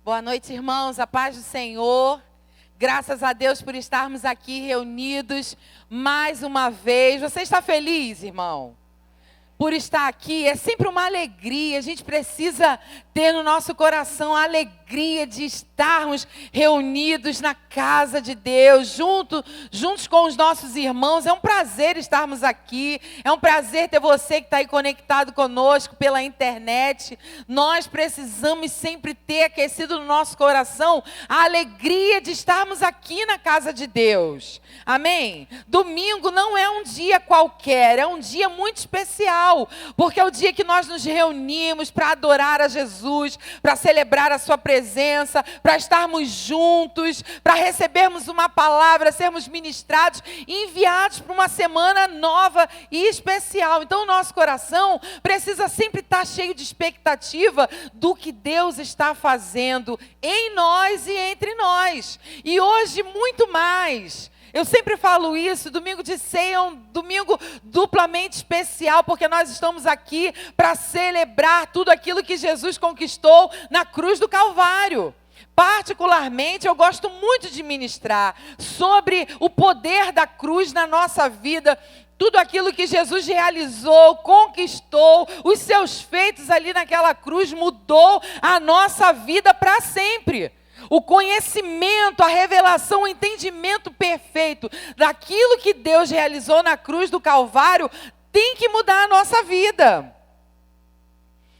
Boa noite, irmãos. A paz do Senhor. Graças a Deus por estarmos aqui reunidos mais uma vez. Você está feliz, irmão? Por estar aqui, é sempre uma alegria. A gente precisa ter no nosso coração a alegria de estarmos reunidos na casa de Deus, juntos com os nossos irmãos. É um prazer estarmos aqui. É um prazer ter você que está aí conectado conosco pela internet. Nós precisamos sempre ter aquecido no nosso coração a alegria de estarmos aqui na casa de Deus. Amém? Domingo não é um dia qualquer, é um dia muito especial, porque é o dia que nós nos reunimos para adorar a Jesus, para celebrar a sua presença, para estarmos juntos, para recebermos uma palavra, sermos ministrados e enviados para uma semana nova e especial. Então o nosso coração precisa sempre estar cheio de expectativa do que Deus está fazendo em nós e entre nós. E hoje muito mais. Eu sempre falo isso, domingo de ceia é um domingo duplamente especial, porque nós estamos aqui para celebrar tudo aquilo que Jesus conquistou na cruz do Calvário. Particularmente, eu gosto muito de ministrar sobre o poder da cruz na nossa vida, tudo aquilo que Jesus realizou, conquistou, os seus feitos ali naquela cruz mudou a nossa vida para sempre. O conhecimento, a revelação, o entendimento perfeito daquilo que Deus realizou na cruz do Calvário tem que mudar a nossa vida.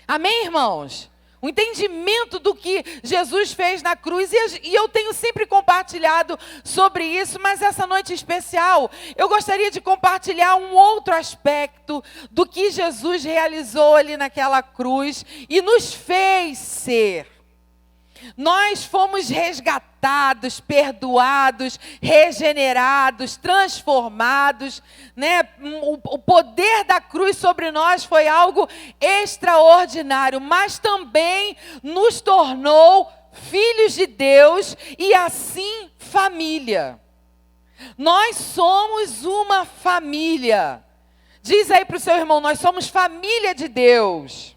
Amém, irmãos? O entendimento do que Jesus fez na cruz, e eu tenho sempre compartilhado sobre isso, mas essa noite especial, eu gostaria de compartilhar um outro aspecto do que Jesus realizou ali naquela cruz e nos fez ser. Nós fomos resgatados, perdoados, regenerados, transformados, né? O poder da cruz sobre nós foi algo extraordinário, mas também nos tornou filhos de Deus e assim família. Nós somos uma família. Diz aí para o seu irmão, nós somos família de Deus.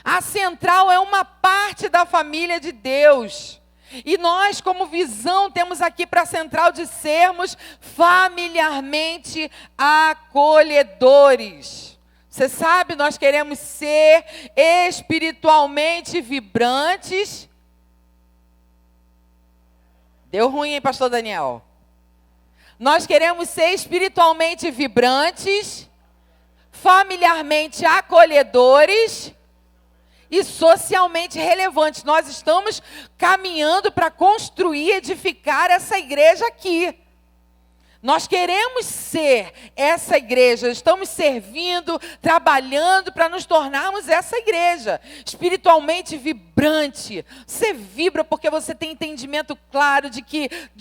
A Central é uma parte da família de Deus. E nós, como visão, temos aqui para a Central de sermos familiarmente acolhedores. Você sabe, nós queremos ser espiritualmente vibrantes. Deu ruim, hein, pastor Daniel? Nós queremos ser espiritualmente vibrantes, familiarmente acolhedores e socialmente relevantes. Nós estamos caminhando para construir, edificar essa igreja aqui. Nós queremos ser essa igreja, estamos servindo, trabalhando para nos tornarmos essa igreja, espiritualmente vibrante. Você vibra porque você tem entendimento claro de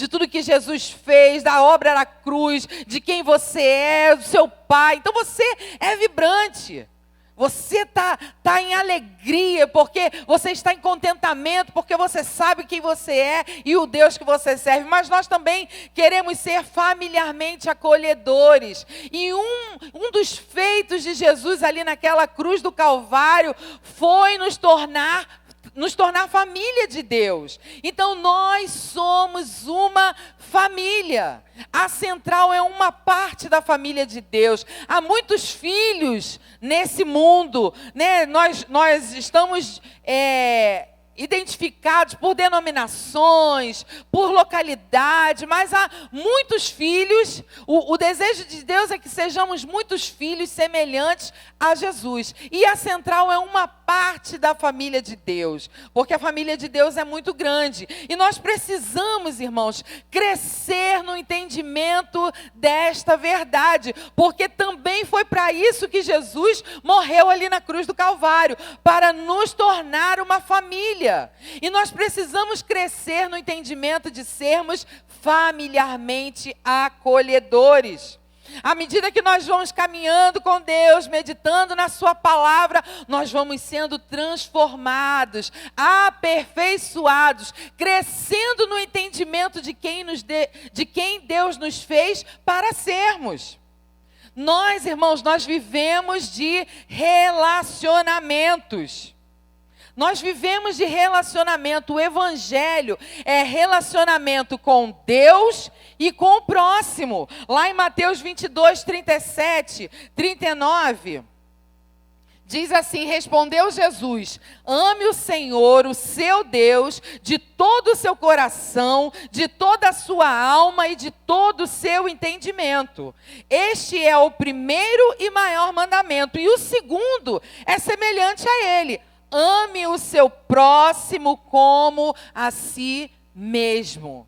tudo que Jesus fez, da obra da cruz, de quem você é, do seu Pai. Então você é vibrante. Você está em alegria, porque você está em contentamento, porque você sabe quem você é e o Deus que você serve. Mas nós também queremos ser familiarmente acolhedores. E um dos feitos de Jesus ali naquela cruz do Calvário foi nos tornar família de Deus. Então nós somos uma família. A Central é uma parte da família de Deus. Há muitos filhos nesse mundo, né? Nós estamos identificados por denominações, por localidade, mas há muitos filhos. O desejo de Deus é que sejamos muitos filhos semelhantes a Jesus. E a Central é uma parte da família de Deus, porque a família de Deus é muito grande. E nós precisamos, irmãos, crescer no entendimento desta verdade, porque também foi para isso que Jesus morreu ali na cruz do Calvário, para nos tornar uma família. E nós precisamos crescer no entendimento de sermos familiarmente acolhedores. À medida que nós vamos caminhando com Deus, meditando na sua palavra, nós vamos sendo transformados, aperfeiçoados, crescendo no entendimento de quem Deus nos fez para sermos. Nós, irmãos, nós vivemos de relacionamentos. Nós vivemos de relacionamento. O evangelho é relacionamento com Deus e com o próximo. Lá em Mateus 22, 37, 39, diz assim: respondeu Jesus: ame o Senhor, o seu Deus, de todo o seu coração, de toda a sua alma e de todo o seu entendimento. Este é o primeiro e maior mandamento. E o segundo é semelhante a ele: ame o seu próximo como a si mesmo.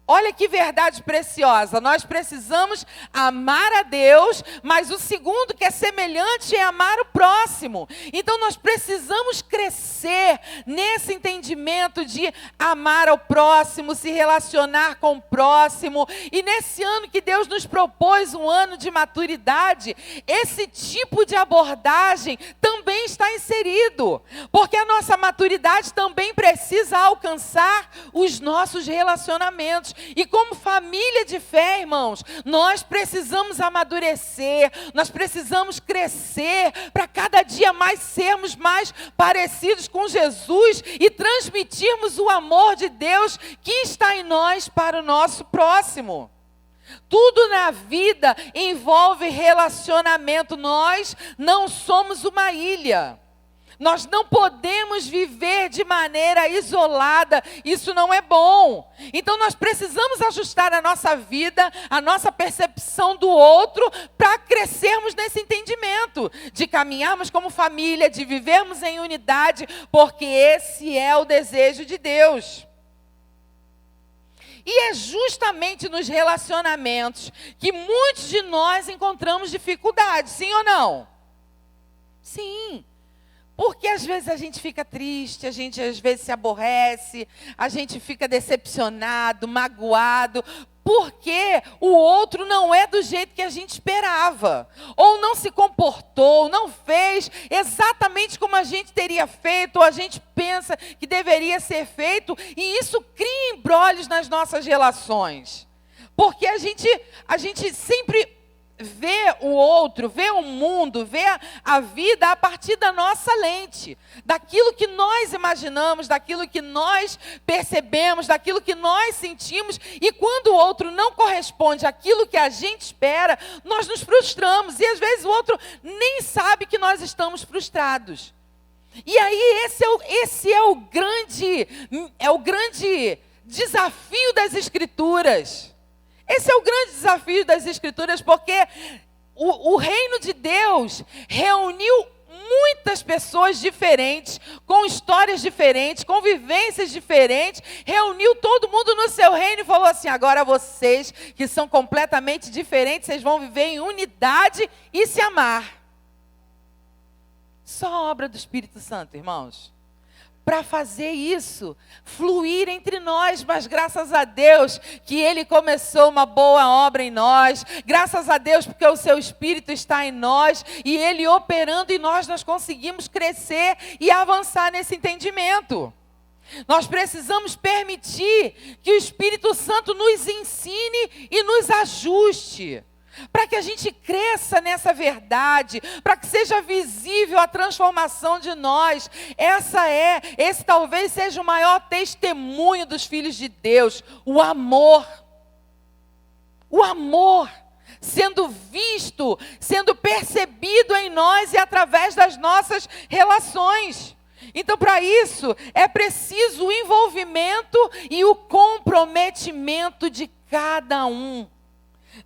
Olha que verdade preciosa. Nós precisamos amar a Deus, mas o segundo, que é semelhante, é amar o próximo. Então nós precisamos crescer nesse entendimento de amar ao próximo, se relacionar com o próximo. E nesse ano que Deus nos propôs, um ano de maturidade, esse tipo de abordagem também está inserido. Porque a nossa maturidade também precisa alcançar os nossos relacionamentos. E como família de fé, irmãos, nós precisamos amadurecer, nós precisamos crescer para cada dia mais sermos mais parecidos com Jesus e transmitirmos o amor de Deus que está em nós para o nosso próximo. Tudo na vida envolve relacionamento. Nós não somos uma ilha. Nós não podemos viver de maneira isolada, isso não é bom. Então nós precisamos ajustar a nossa vida, a nossa percepção do outro, para crescermos nesse entendimento, de caminharmos como família, de vivermos em unidade, porque esse é o desejo de Deus. E é justamente nos relacionamentos que muitos de nós encontramos dificuldade, sim ou não? Sim. Porque às vezes a gente fica triste, a gente às vezes se aborrece, a gente fica decepcionado, magoado, porque o outro não é do jeito que a gente esperava, ou não se comportou, não fez exatamente como a gente teria feito, ou a gente pensa que deveria ser feito, e isso cria embrólios nas nossas relações. Porque a gente sempre vê o outro, vê o mundo, vê a vida a partir da nossa lente, daquilo que nós imaginamos, daquilo que nós percebemos, daquilo que nós sentimos, e quando o outro não corresponde àquilo que a gente espera, nós nos frustramos, e às vezes o outro nem sabe que nós estamos frustrados. E aí esse é o grande desafio das Escrituras. Esse é o grande desafio das Escrituras, porque o reino de Deus reuniu muitas pessoas diferentes, com histórias diferentes, com vivências diferentes, reuniu todo mundo no seu reino e falou assim: agora vocês que são completamente diferentes, vocês vão viver em unidade e se amar. Só obra do Espírito Santo, irmãos, para fazer isso fluir entre nós. Mas graças a Deus que Ele começou uma boa obra em nós, graças a Deus porque o Seu Espírito está em nós, e Ele operando em nós, nós conseguimos crescer e avançar nesse entendimento. Nós precisamos permitir que o Espírito Santo nos ensine e nos ajuste, para que a gente cresça nessa verdade, para que seja visível a transformação de nós. Esse talvez seja o maior testemunho dos filhos de Deus, o amor. O amor sendo visto, sendo percebido em nós e através das nossas relações. Então, para isso, é preciso o envolvimento e o comprometimento de cada um.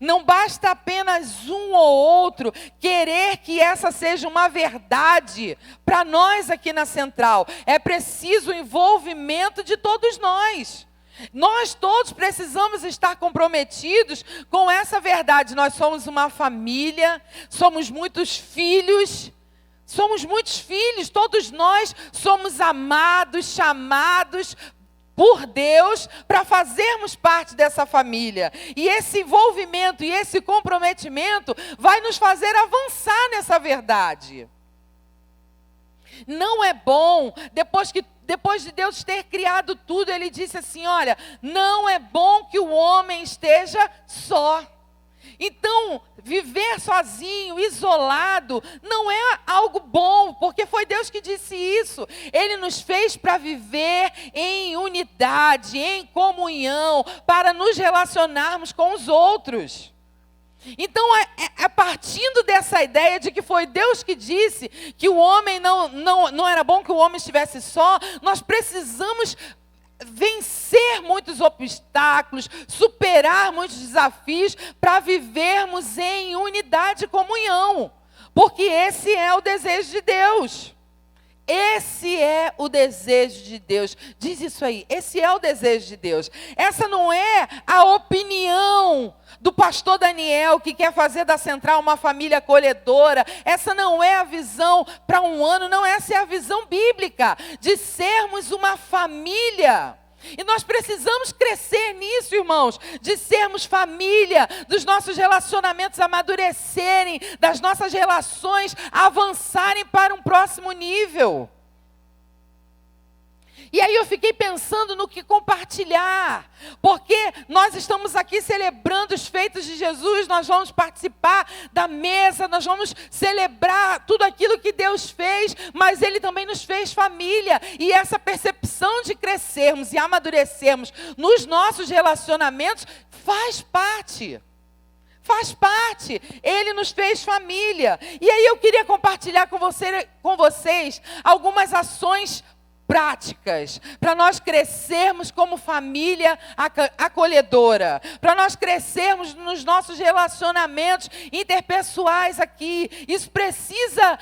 Não basta apenas um ou outro querer que essa seja uma verdade para nós aqui na Central. É preciso o envolvimento de todos nós. Nós todos precisamos estar comprometidos com essa verdade. Nós somos uma família, somos muitos filhos, todos nós somos amados, chamados por Deus para fazermos parte dessa família. E esse envolvimento e esse comprometimento vai nos fazer avançar nessa verdade. Não é bom, depois de Deus ter criado tudo, Ele disse assim: olha, não é bom que o homem esteja só. Então, viver sozinho, isolado, não é algo bom, porque foi Deus que disse isso. Ele nos fez para viver em unidade, em comunhão, para nos relacionarmos com os outros. Então, partindo dessa ideia de que foi Deus que disse que o homem não era bom que o homem estivesse só, nós precisamos vencer muitos obstáculos, superar muitos desafios para vivermos em unidade e comunhão, porque esse é o desejo de Deus. Esse é o desejo de Deus. Diz isso aí, esse é o desejo de Deus. Essa não é a opinião do pastor Daniel, que quer fazer da Central uma família acolhedora. Essa não é a visão para um ano, não, essa é a visão bíblica, de sermos uma família. E nós precisamos crescer nisso, irmãos, de sermos família, dos nossos relacionamentos amadurecerem, das nossas relações avançarem para um próximo nível. E aí eu fiquei pensando no que compartilhar, porque nós estamos aqui celebrando os feitos de Jesus, nós vamos participar da mesa, nós vamos celebrar tudo aquilo que Deus fez, mas Ele também nos fez família, e essa percepção de crescermos e amadurecermos nos nossos relacionamentos faz parte. Faz parte, Ele nos fez família. E aí eu queria compartilhar com vocês algumas ações práticas, para nós crescermos como família acolhedora, para nós crescermos nos nossos relacionamentos interpessoais aqui. Isso precisa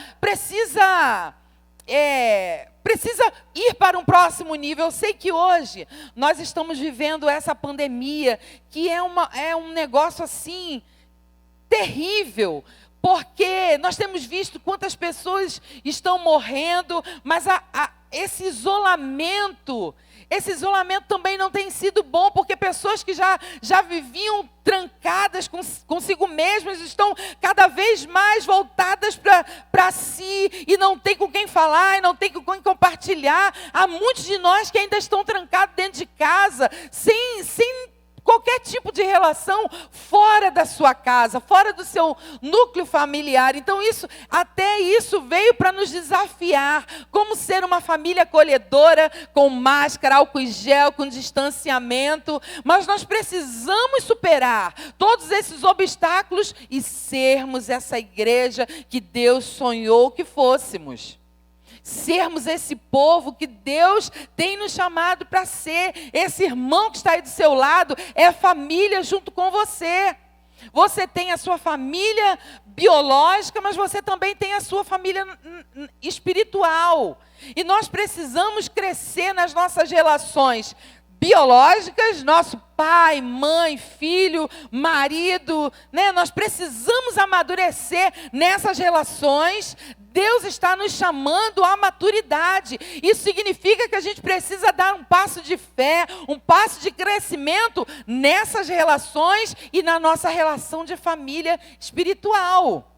ir para um próximo nível. Eu sei que hoje nós estamos vivendo essa pandemia, que é um negócio assim, terrível, porque nós temos visto quantas pessoas estão morrendo, mas esse isolamento também não tem sido bom, porque pessoas que já viviam trancadas consigo mesmas estão cada vez mais voltadas para si, e não tem com quem falar, e não tem com quem compartilhar. Há muitos de nós que ainda estão trancados dentro de casa, sem qualquer tipo de relação fora da sua casa, fora do seu núcleo familiar. Então até isso veio para nos desafiar, como ser uma família acolhedora, com máscara, álcool em gel, com distanciamento. Mas nós precisamos superar todos esses obstáculos e sermos essa igreja que Deus sonhou que fôssemos. Sermos esse povo que Deus tem nos chamado para ser. Esse irmão que está aí do seu lado é família junto com você. Você tem a sua família biológica, mas você também tem a sua família espiritual. E nós precisamos crescer nas nossas relações biológicas, nosso pai, mãe, filho, marido, né? Nós precisamos amadurecer nessas relações. Deus está nos chamando à maturidade. Isso significa que a gente precisa dar um passo de fé, um passo de crescimento nessas relações e na nossa relação de família espiritual.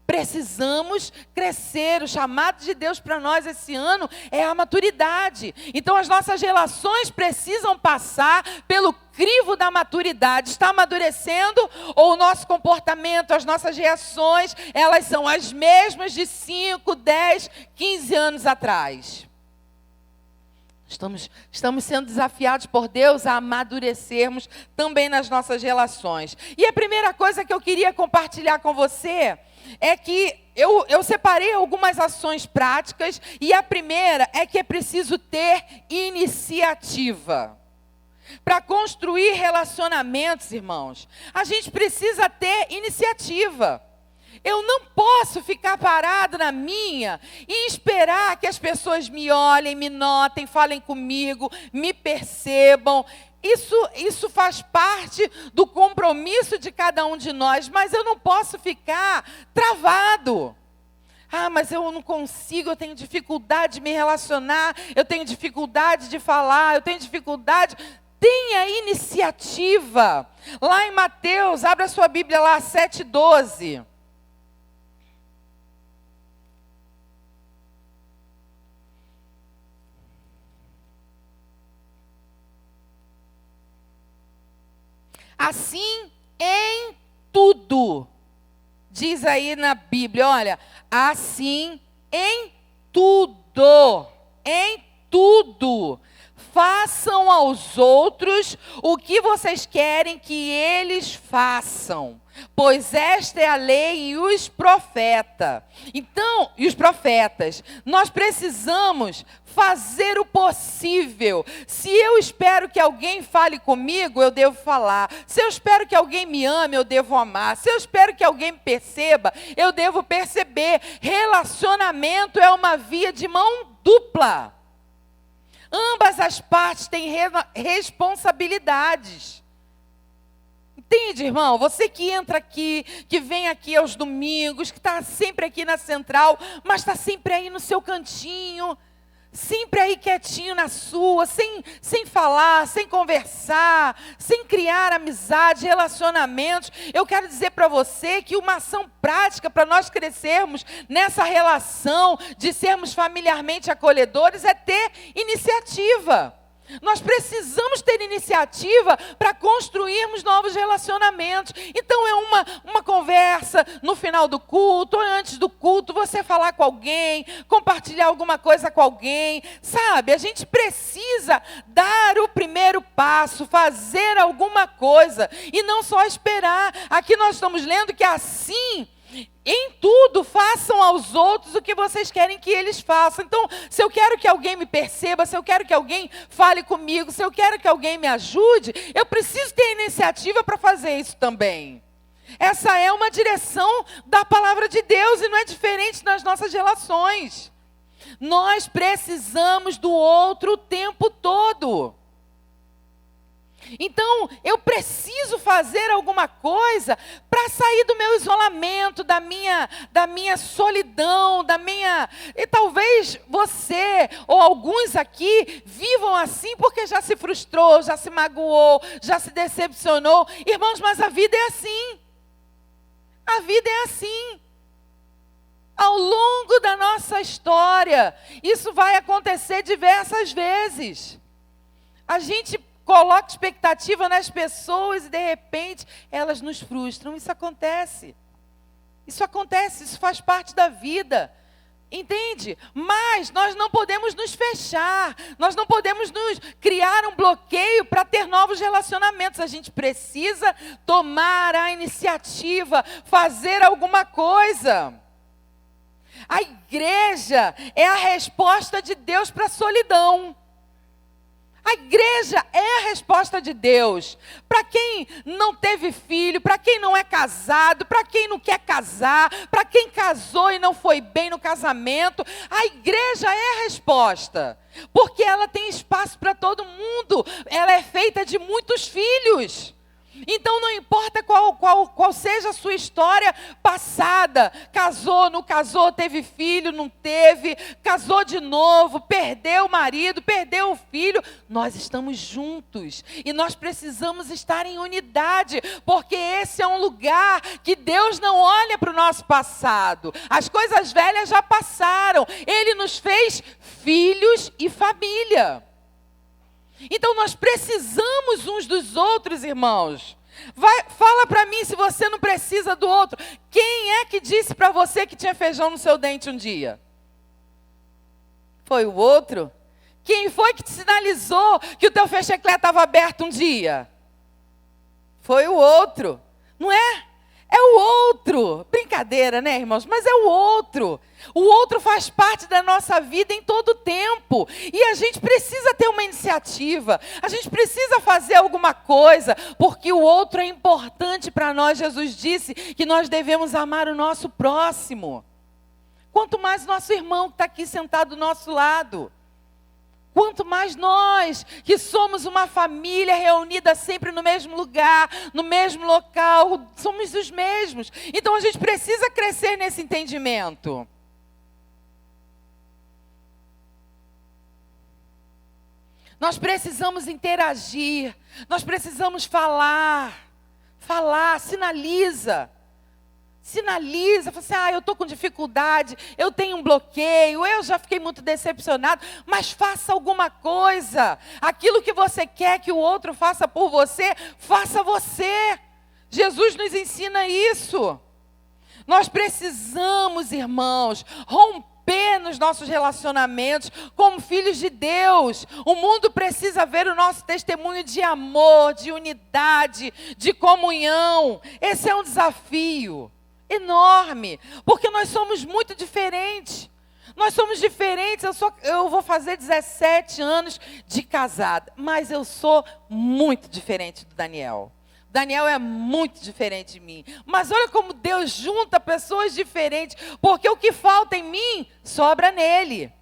Precisamos crescer. O chamado de Deus para nós esse ano é a maturidade. Então as nossas relações precisam passar pelo crivo da maturidade. Está amadurecendo? Ou o nosso comportamento, as nossas reações, elas são as mesmas de 5, 10, 15 anos atrás? Estamos sendo desafiados por Deus a amadurecermos também nas nossas relações. E a primeira coisa que eu queria compartilhar com você é que eu separei algumas ações práticas, e a primeira é que é preciso ter iniciativa. Para construir relacionamentos, irmãos, a gente precisa ter iniciativa. Eu não posso ficar parado na minha e esperar que as pessoas me olhem, me notem, falem comigo, me percebam. Isso faz parte do compromisso de cada um de nós, mas eu não posso ficar travado. Mas eu não consigo, eu tenho dificuldade de me relacionar, eu tenho dificuldade de falar, eu tenho dificuldade. Tenha iniciativa. Lá em Mateus, abra sua Bíblia lá, 7:12. Assim, em tudo. Diz aí na Bíblia, olha, assim em tudo, façam aos outros o que vocês querem que eles façam, pois esta é a lei e os profetas. Então, e os profetas, nós precisamos fazer o possível. Se eu espero que alguém fale comigo, eu devo falar. Se eu espero que alguém me ame, eu devo amar. Se eu espero que alguém me perceba, eu devo perceber. Relacionamento é uma via de mão dupla. Ambas as partes têm responsabilidades. Entende, irmão? Você que entra aqui, que vem aqui aos domingos, que está sempre aqui na central, mas está sempre aí no seu cantinho, sempre aí quietinho na sua, sem falar, sem conversar, sem criar amizade, relacionamentos. Eu quero dizer para você que uma ação prática para nós crescermos nessa relação de sermos familiarmente acolhedores é ter iniciativa. Nós precisamos ter iniciativa para construirmos novos relacionamentos. Então é uma conversa no final do culto, ou antes do culto, você falar com alguém, compartilhar alguma coisa com alguém. Sabe, a gente precisa dar o primeiro passo, fazer alguma coisa, e não só esperar. Aqui nós estamos lendo que assim, em tudo, façam aos outros o que vocês querem que eles façam. Então, se eu quero que alguém me perceba, se eu quero que alguém fale comigo, se eu quero que alguém me ajude, eu preciso ter iniciativa para fazer isso também. Essa é uma direção da palavra de Deus e não é diferente nas nossas relações. Nós precisamos do outro o tempo todo. Então, eu preciso fazer alguma coisa para sair do meu isolamento, da minha solidão, E talvez você ou alguns aqui vivam assim porque já se frustrou, já se magoou, já se decepcionou. Irmãos, mas a vida é assim. A vida é assim. Ao longo da nossa história, isso vai acontecer diversas vezes. A gente coloca expectativa nas pessoas e, de repente, elas nos frustram. Isso acontece. Isso faz parte da vida. Entende? Mas nós não podemos nos fechar. Nós não podemos nos criar um bloqueio para ter novos relacionamentos. A gente precisa tomar a iniciativa, fazer alguma coisa. A igreja é a resposta de Deus para a solidão. A igreja é a resposta de Deus para quem não teve filho, para quem não é casado, para quem não quer casar, para quem casou e não foi bem no casamento. A igreja é a resposta, porque ela tem espaço para todo mundo. Ela é feita de muitos filhos. Então não importa qual seja a sua história passada, casou, não casou, teve filho, não teve, casou de novo, perdeu o marido, perdeu o filho, nós estamos juntos e nós precisamos estar em unidade, porque esse é um lugar que Deus não olha para o nosso passado, as coisas velhas já passaram, Ele nos fez filhos e família. Então nós precisamos uns dos outros, irmãos. Fala para mim se você não precisa do outro. Quem é que disse para você que tinha feijão no seu dente um dia? Foi o outro? Quem foi que te sinalizou que o teu fecheclé estava aberto um dia? Foi o outro, não é? É o outro. Brincadeira, né, irmãos? Mas é o outro. O outro faz parte da nossa vida em todo o tempo. E a gente precisa ter uma iniciativa. A gente precisa fazer alguma coisa, porque o outro é importante para nós. Jesus disse que nós devemos amar o nosso próximo. Quanto mais nosso irmão que está aqui sentado do nosso lado. Quanto mais nós, que somos uma família reunida sempre no mesmo lugar, no mesmo local, somos os mesmos. Então a gente precisa crescer nesse entendimento. Nós precisamos interagir, nós precisamos falar, sinaliza, fala assim, eu estou com dificuldade, eu tenho um bloqueio, eu já fiquei muito decepcionado, mas faça alguma coisa. Aquilo que você quer que o outro faça por você, faça você. Jesus nos ensina isso. Nós precisamos, irmãos, romper nos nossos relacionamentos como filhos de Deus. O mundo precisa ver o nosso testemunho de amor, de unidade, de comunhão. Esse é um desafio enorme, porque nós somos muito diferentes. Nós somos diferentes. Eu vou fazer 17 anos de casada, mas eu sou muito diferente do Daniel. Daniel é muito diferente de mim. Mas olha como Deus junta pessoas diferentes, porque o que falta em mim, sobra nele.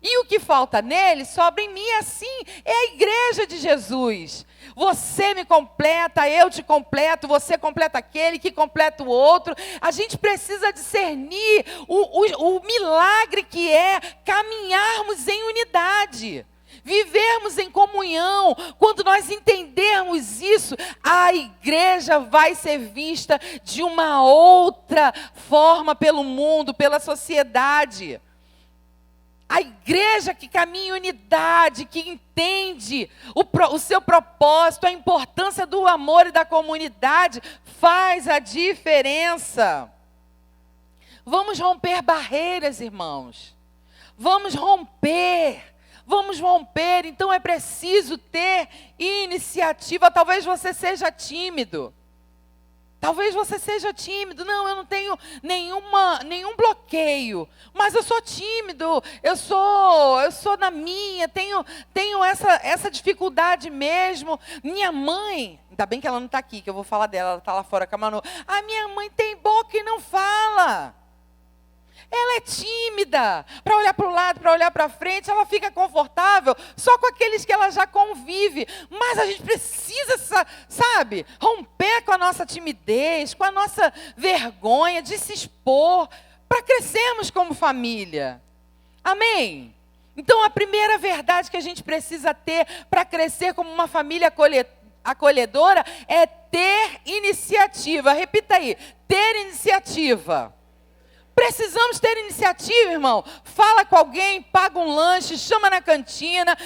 E o que falta nele, sobra em mim. Assim é a igreja de Jesus. Você me completa, eu te completo, você completa aquele que completa o outro. A gente precisa discernir o milagre que é caminharmos em unidade. Vivermos em comunhão. Quando nós entendermos isso, a igreja vai ser vista de uma outra forma pelo mundo, pela sociedade. A igreja que caminha em unidade, que entende o seu propósito, a importância do amor e da comunidade, faz a diferença. Vamos romper barreiras, irmãos. Vamos romper. Então é preciso ter iniciativa. Talvez você seja tímido. Não, eu não tenho nenhum bloqueio. Mas eu sou tímido. Eu sou na minha. Tenho essa dificuldade mesmo. Minha mãe, ainda bem que ela não está aqui, que eu vou falar dela. Ela está lá fora com a Manu. A minha mãe tem boca e não fala. Ela é tímida, para olhar para o lado, para olhar para frente, ela fica confortável só com aqueles que ela já convive. Mas a gente precisa, sabe, romper com a nossa timidez, com a nossa vergonha de se expor, para crescermos como família. Amém? Então a primeira verdade que a gente precisa ter para crescer como uma família acolhedora é ter iniciativa. Repita aí, ter iniciativa. Precisamos ter iniciativa, irmão. Fala com alguém, paga um lanche, chama na cantina,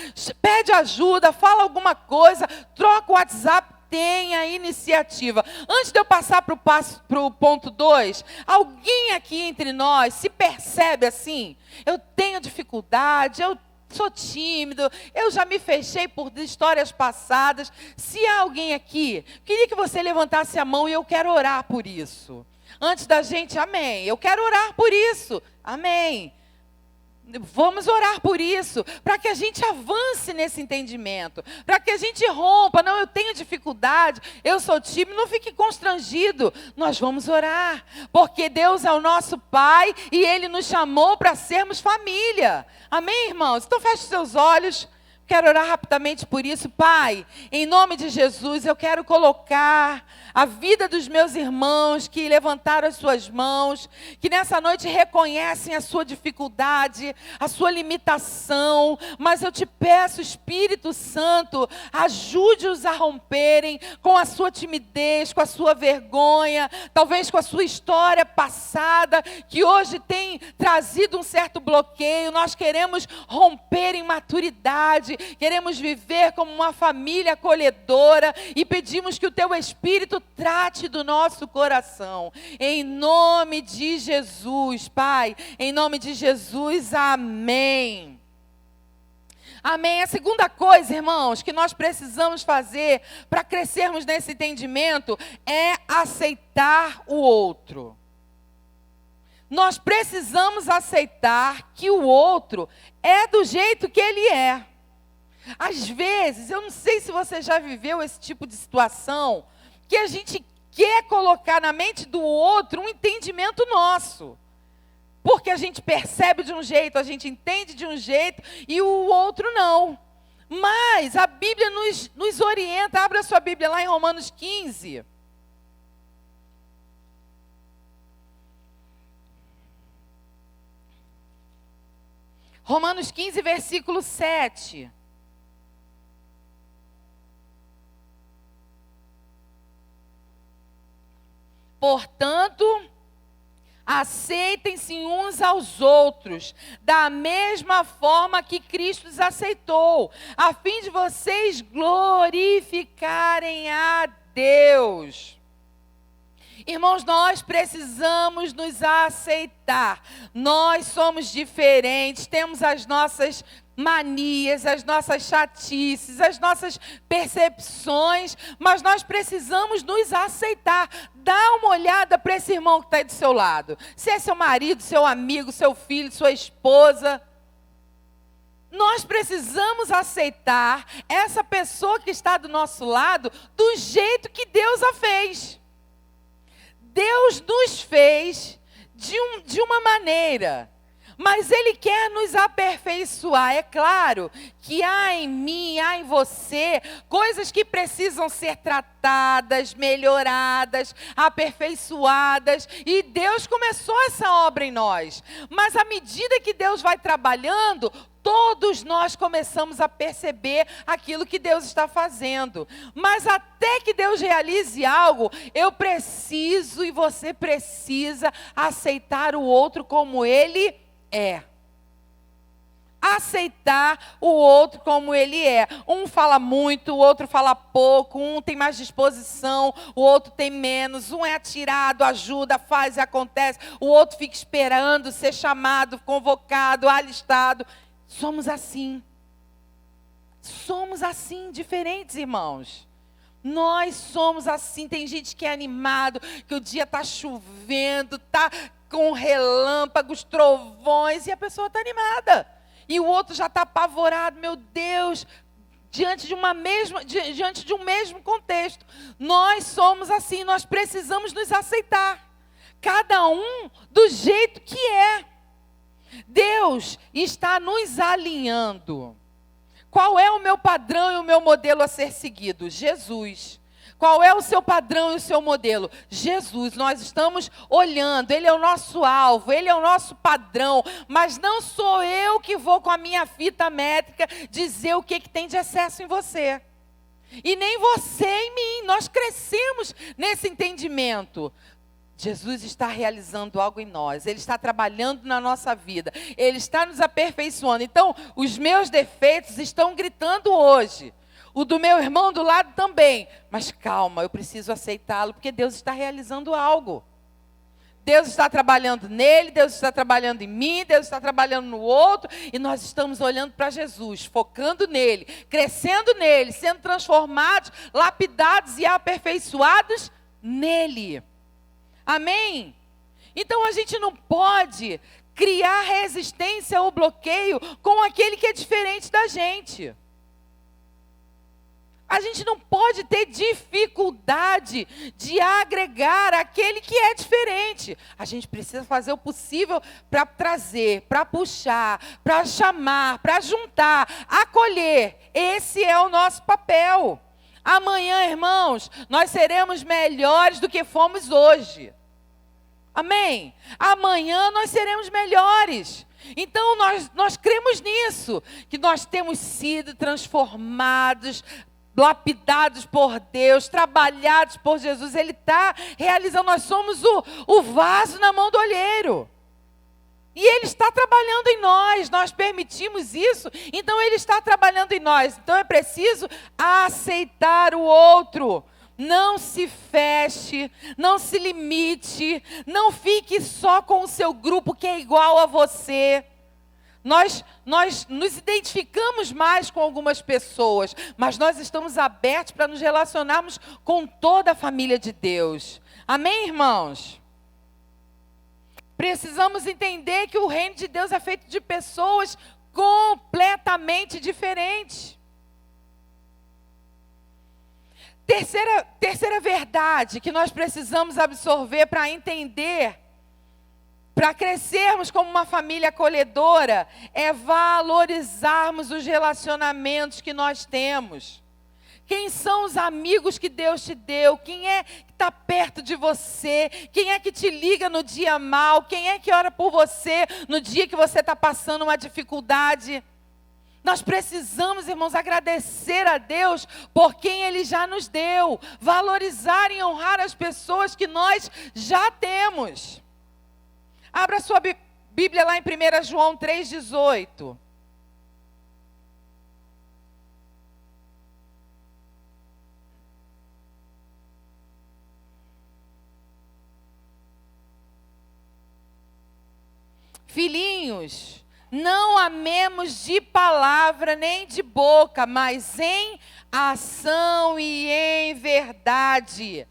pede ajuda, fala alguma coisa, troca o WhatsApp, tenha iniciativa. Antes de eu passar para o ponto 2, alguém aqui entre nós se percebe assim? Eu tenho dificuldade, eu sou tímido, eu já me fechei por histórias passadas. Se há alguém aqui, queria que você levantasse a mão e eu quero orar por isso. Antes da gente, amém. Eu quero orar por isso, amém. Vamos orar por isso, para que a gente avance nesse entendimento, para que a gente rompa. Não, eu tenho dificuldade, eu sou tímido, não fique constrangido. Nós vamos orar, porque Deus é o nosso Pai e Ele nos chamou para sermos família. Amém, irmãos? Então feche seus olhos. Quero orar rapidamente por isso. Pai, em nome de Jesus, eu quero colocar a vida dos meus irmãos que levantaram as suas mãos, que nessa noite reconhecem a sua dificuldade, a sua limitação, mas eu te peço, Espírito Santo, ajude-os a romperem com a sua timidez, com a sua vergonha, talvez com a sua história passada, que hoje tem trazido um certo bloqueio. Nós queremos romper em maturidade, queremos viver como uma família acolhedora e pedimos que o Teu Espírito trate do nosso coração. Em nome de Jesus, Pai, em nome de Jesus, amém. Amém. A segunda coisa, irmãos, que nós precisamos fazer para crescermos nesse entendimento é aceitar o outro. Nós precisamos aceitar que o outro é do jeito que ele é. Às vezes, eu não sei se você já viveu esse tipo de situação, que a gente quer colocar na mente do outro um entendimento nosso. Porque a gente percebe de um jeito, a gente entende de um jeito, e o outro não. Mas a Bíblia nos orienta. Abra a sua Bíblia lá em Romanos 15. Romanos 15, versículo 7. Portanto, aceitem-se uns aos outros, da mesma forma que Cristo os aceitou, a fim de vocês glorificarem a Deus. Irmãos, nós precisamos nos aceitar. Nós somos diferentes, temos as nossas manias, as nossas chatices, as nossas percepções, mas nós precisamos nos aceitar. Dá uma olhada para esse irmão que está aí do seu lado. Se é seu marido, seu amigo, seu filho, sua esposa. Nós precisamos aceitar essa pessoa que está do nosso lado do jeito que Deus a fez. Deus nos fez de uma maneira, mas Ele quer nos aperfeiçoar. É claro que há em mim, há em você, coisas que precisam ser tratadas, melhoradas, aperfeiçoadas. E Deus começou essa obra em nós. Mas à medida que Deus vai trabalhando, todos nós começamos a perceber aquilo que Deus está fazendo. Mas até que Deus realize algo, eu preciso e você precisa aceitar o outro como ele é. Aceitar o outro como ele é. Um fala muito, o outro fala pouco, um tem mais disposição, o outro tem menos, um é atirado, ajuda, faz e acontece, o outro fica esperando ser chamado, convocado, alistado. Somos assim. Somos assim, diferentes, irmãos. Nós somos assim. Tem gente que é animado, que o dia está chovendo, está com relâmpagos, trovões, e a pessoa está animada. E o outro já está apavorado, meu Deus, diante de um mesmo contexto. Nós somos assim, nós precisamos nos aceitar. Cada um do jeito que é. Deus está nos alinhando. Qual é o meu padrão e o meu modelo a ser seguido? Jesus. Qual é o seu padrão e o seu modelo? Jesus. Nós estamos olhando, Ele é o nosso alvo, Ele é o nosso padrão, mas não sou eu que vou com a minha fita métrica dizer o que tem de excesso em você. E nem você em mim. Nós crescemos nesse entendimento. Jesus está realizando algo em nós, Ele está trabalhando na nossa vida, Ele está nos aperfeiçoando. Então, os meus defeitos estão gritando hoje, o do meu irmão do lado também. Mas calma, eu preciso aceitá-lo, porque Deus está realizando algo. Deus está trabalhando nele, Deus está trabalhando em mim, Deus está trabalhando no outro, e nós estamos olhando para Jesus, focando nele, crescendo nele, sendo transformados, lapidados e aperfeiçoados nele. Amém? Então a gente não pode criar resistência ou bloqueio com aquele que é diferente da gente. A gente não pode ter dificuldade de agregar aquele que é diferente. A gente precisa fazer o possível para trazer, para puxar, para chamar, para juntar, acolher. Esse é o nosso papel. Amanhã, irmãos, nós seremos melhores do que fomos hoje. Amém? Amanhã nós seremos melhores. Então, nós cremos nisso, que nós temos sido transformados, lapidados por Deus, trabalhados por Jesus. Ele está realizando, nós somos o vaso na mão do olheiro. E Ele está trabalhando em nós, nós permitimos isso, então Ele está trabalhando em nós. Então é preciso aceitar o outro. Não se feche, não se limite, não fique só com o seu grupo que é igual a você. Nós nos identificamos mais com algumas pessoas, mas nós estamos abertos para nos relacionarmos com toda a família de Deus. Amém, irmãos? Precisamos entender que o reino de Deus é feito de pessoas completamente diferentes. Terceira verdade que nós precisamos absorver para entender, para crescermos como uma família acolhedora, é valorizarmos os relacionamentos que nós temos. Quem são os amigos que Deus te deu? Quem é que está perto de você? Quem é que te liga no dia mal? Quem é que ora por você no dia que você está passando uma dificuldade? Nós precisamos, irmãos, agradecer a Deus por quem Ele já nos deu. Valorizar e honrar as pessoas que nós já temos. Abra sua Bíblia lá em 1 João 3,18. Filhinhos, não amemos de palavra nem de boca, mas em ação e em verdade.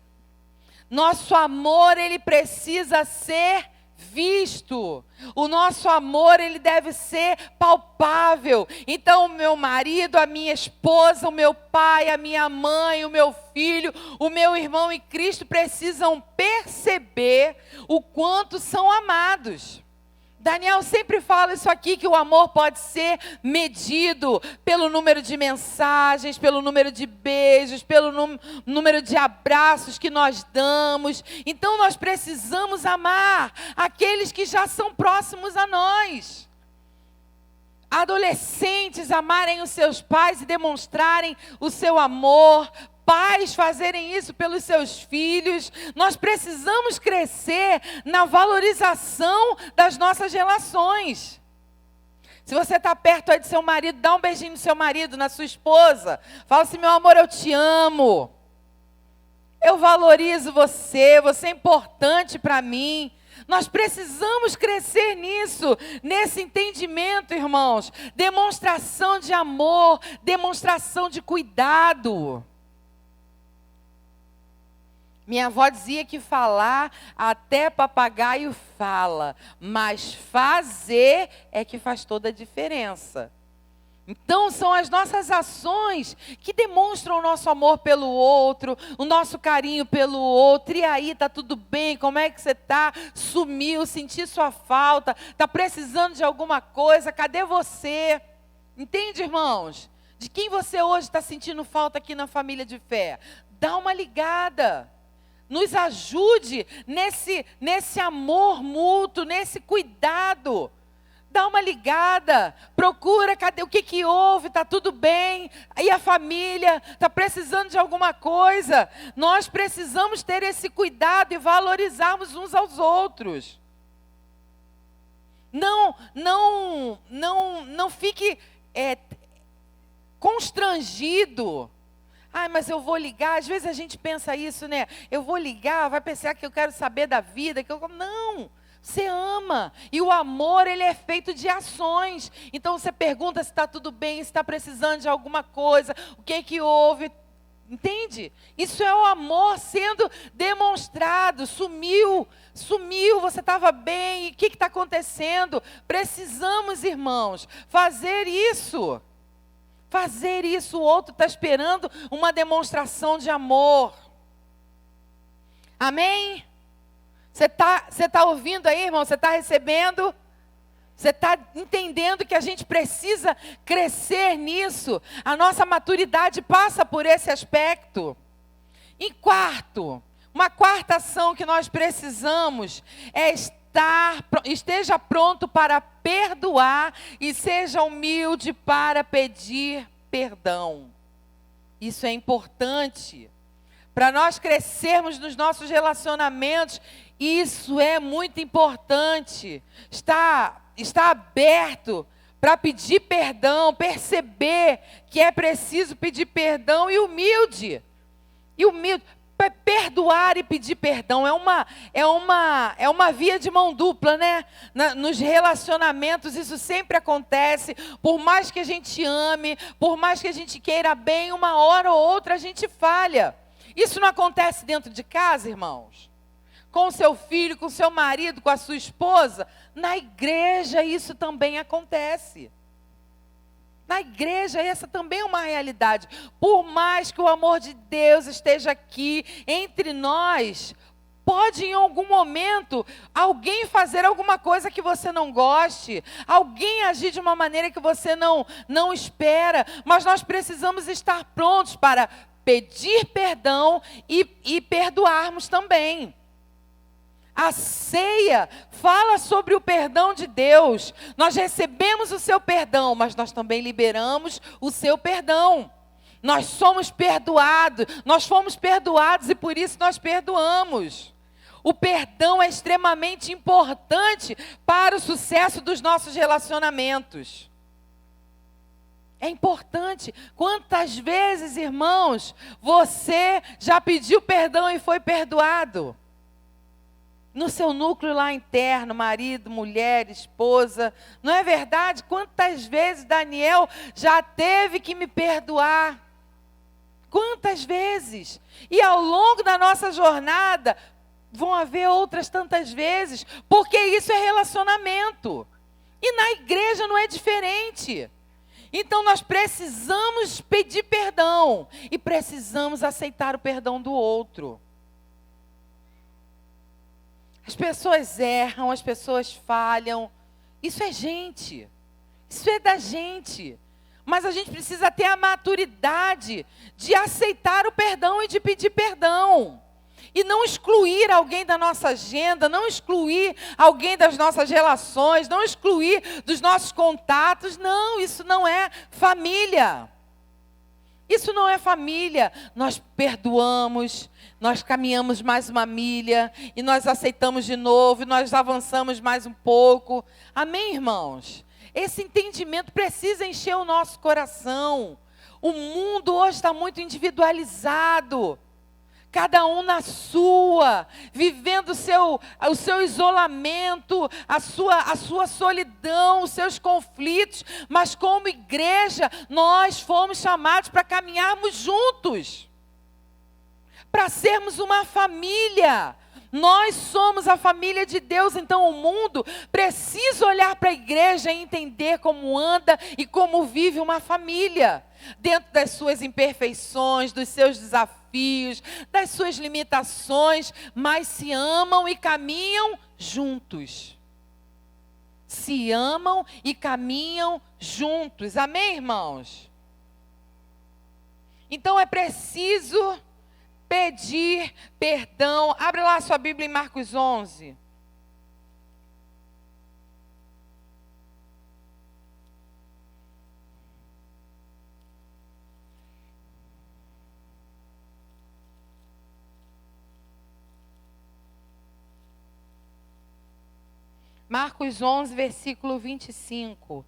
Nosso amor, ele precisa ser visto. O nosso amor, ele deve ser palpável. Então, o meu marido, a minha esposa, o meu pai, a minha mãe, o meu filho, o meu irmão em Cristo precisam perceber o quanto são amados. Daniel sempre fala isso aqui, que o amor pode ser medido pelo número de mensagens, pelo número de beijos, pelo número de abraços que nós damos. Então nós precisamos amar aqueles que já são próximos a nós. Adolescentes amarem os seus pais e demonstrarem o seu amor. Pais fazerem isso pelos seus filhos. Nós precisamos crescer na valorização das nossas relações. Se você está perto aí do seu marido, dá um beijinho no seu marido, na sua esposa. Fala assim: meu amor, eu te amo. Eu valorizo você, você é importante para mim. Nós precisamos crescer nisso, nesse entendimento, irmãos. Demonstração de amor, demonstração de cuidado. Minha avó dizia que falar, até papagaio fala, mas fazer é que faz toda a diferença. Então são as nossas ações que demonstram o nosso amor pelo outro, o nosso carinho pelo outro. E aí, tá tudo bem? Como é que você tá? Sumiu, senti sua falta, tá precisando de alguma coisa? Cadê você? Entende, irmãos? De quem você hoje está sentindo falta aqui na família de fé? Dá uma ligada. Nos ajude nesse amor mútuo, nesse cuidado. Dá uma ligada, procura, cadê, o que houve, está tudo bem? E a família está precisando de alguma coisa? Nós precisamos ter esse cuidado e valorizarmos uns aos outros. Não fique constrangido. Ai, mas eu vou ligar. Às vezes a gente pensa isso, né? Eu vou ligar, vai pensar que eu quero saber da vida. Não, você ama. E o amor, ele é feito de ações. Então você pergunta se está tudo bem, se está precisando de alguma coisa, o que houve. Entende? Isso é o amor sendo demonstrado. Sumiu, você estava bem, o que está acontecendo? Precisamos, irmãos, fazer isso. Fazer isso, o outro está esperando uma demonstração de amor. Amém? Você tá ouvindo aí, irmão? Você está recebendo? Você está entendendo que a gente precisa crescer nisso? A nossa maturidade passa por esse aspecto. Em quarto, uma quarta ação que nós precisamos é esteja pronto para perdoar e seja humilde para pedir perdão. Isso é importante. Para nós crescermos nos nossos relacionamentos, isso é muito importante. Está aberto para pedir perdão, perceber que é preciso pedir perdão e humilde. Perdoar e pedir perdão é uma via de mão dupla, né? Nos relacionamentos isso sempre acontece. Por mais que a gente ame, por mais que a gente queira bem, uma hora ou outra a gente falha. Isso não acontece dentro de casa, irmãos? Com o seu filho, com o seu marido, com a sua esposa? Na igreja isso também acontece. Na igreja, essa também é uma realidade. Por mais que o amor de Deus esteja aqui entre nós, pode em algum momento alguém fazer alguma coisa que você não goste, alguém agir de uma maneira que você não espera, mas nós precisamos estar prontos para pedir perdão e perdoarmos também. A ceia fala sobre o perdão de Deus. Nós recebemos o seu perdão, mas nós também liberamos o seu perdão. Nós somos perdoados, nós fomos perdoados e por isso nós perdoamos. O perdão é extremamente importante para o sucesso dos nossos relacionamentos. É importante. Quantas vezes, irmãos, você já pediu perdão e foi perdoado? No seu núcleo lá interno, marido, mulher, esposa. Não é verdade? Quantas vezes Daniel já teve que me perdoar? Quantas vezes? E ao longo da nossa jornada, vão haver outras tantas vezes, porque isso é relacionamento. E na igreja não é diferente. Então nós precisamos pedir perdão e precisamos aceitar o perdão do outro. As pessoas erram, as pessoas falham. Isso é gente. Isso é da gente. Mas a gente precisa ter a maturidade de aceitar o perdão e de pedir perdão. E não excluir alguém da nossa agenda, não excluir alguém das nossas relações, não excluir dos nossos contatos. Não, isso não é família. Isso não é família. Nós perdoamos, nós caminhamos mais uma milha, e nós aceitamos de novo, e nós avançamos mais um pouco. Amém, irmãos? Esse entendimento precisa encher o nosso coração. O mundo hoje está muito individualizado. Cada um na sua, vivendo o seu isolamento, a sua solidão, os seus conflitos. Mas como igreja, nós fomos chamados para caminharmos juntos. Para sermos uma família. Nós somos a família de Deus, então o mundo precisa olhar para a igreja e entender como anda e como vive uma família. Dentro das suas imperfeições, dos seus desafios, das suas limitações, mas se amam e caminham juntos. Se amam e caminham juntos. Amém, irmãos? Então é preciso pedir perdão. Abre lá a sua Bíblia em Marcos 11. Marcos 11, versículo 25.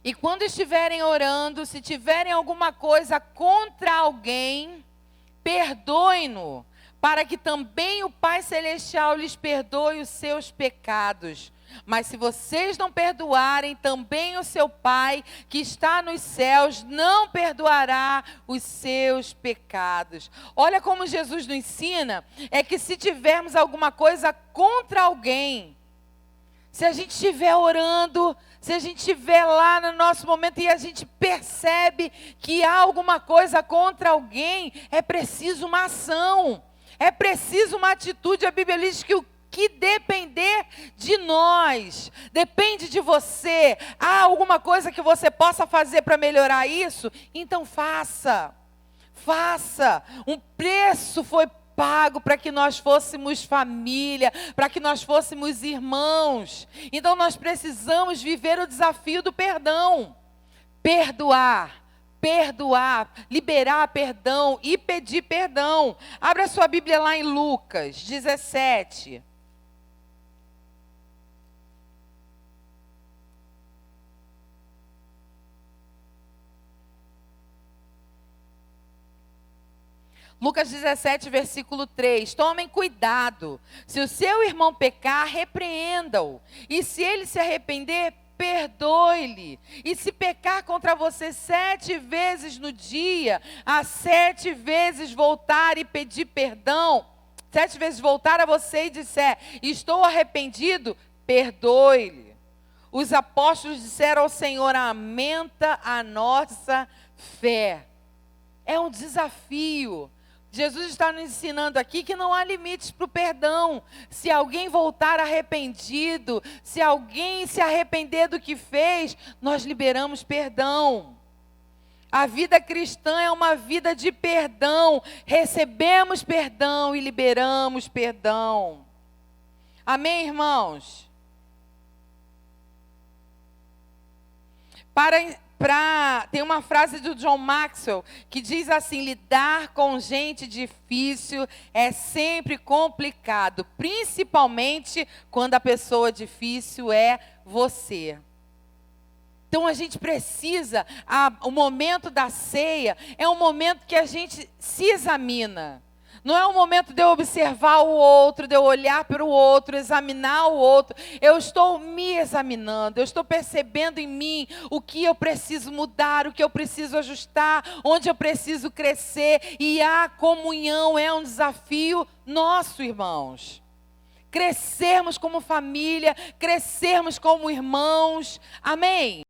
E quando estiverem orando, se tiverem alguma coisa contra alguém, perdoem-no, para que também o Pai Celestial lhes perdoe os seus pecados. Mas se vocês não perdoarem, também o seu Pai, que está nos céus, não perdoará os seus pecados. Olha como Jesus nos ensina, é que se tivermos alguma coisa contra alguém, se a gente estiver orando, se a gente estiver lá no nosso momento e a gente percebe que há alguma coisa contra alguém, é preciso uma ação, é preciso uma atitude. A Bíblia diz que o que depender de nós, depende de você. Há alguma coisa que você possa fazer para melhorar isso? Então faça. Faça. Um preço foi pago para que nós fôssemos família, para que nós fôssemos irmãos. Então nós precisamos viver o desafio do perdão. Perdoar, liberar perdão e pedir perdão. Abra a sua Bíblia lá em Lucas 17. Lucas 17, versículo 3. Tomem cuidado. Se o seu irmão pecar, repreenda-o. E se ele se arrepender, perdoe-lhe. E se pecar contra você 7 vezes no dia, a 7 vezes voltar e pedir perdão, 7 vezes voltar a você e disser, estou arrependido, perdoe-lhe. Os apóstolos disseram ao Senhor, aumenta a nossa fé. É um desafio. Jesus está nos ensinando aqui que não há limites para o perdão. Se alguém voltar arrependido, se alguém se arrepender do que fez, nós liberamos perdão. A vida cristã é uma vida de perdão. Recebemos perdão e liberamos perdão. Amém, irmãos? Tem uma frase do John Maxwell que diz assim, lidar com gente difícil é sempre complicado, principalmente quando a pessoa difícil é você. Então a gente precisa, o momento da ceia é um momento que a gente se examina. Não é um momento de eu observar o outro, de eu olhar para o outro, examinar o outro. Eu estou me examinando, eu estou percebendo em mim o que eu preciso mudar, o que eu preciso ajustar, onde eu preciso crescer. E a comunhão é um desafio nosso, irmãos. Crescermos como família, crescermos como irmãos. Amém?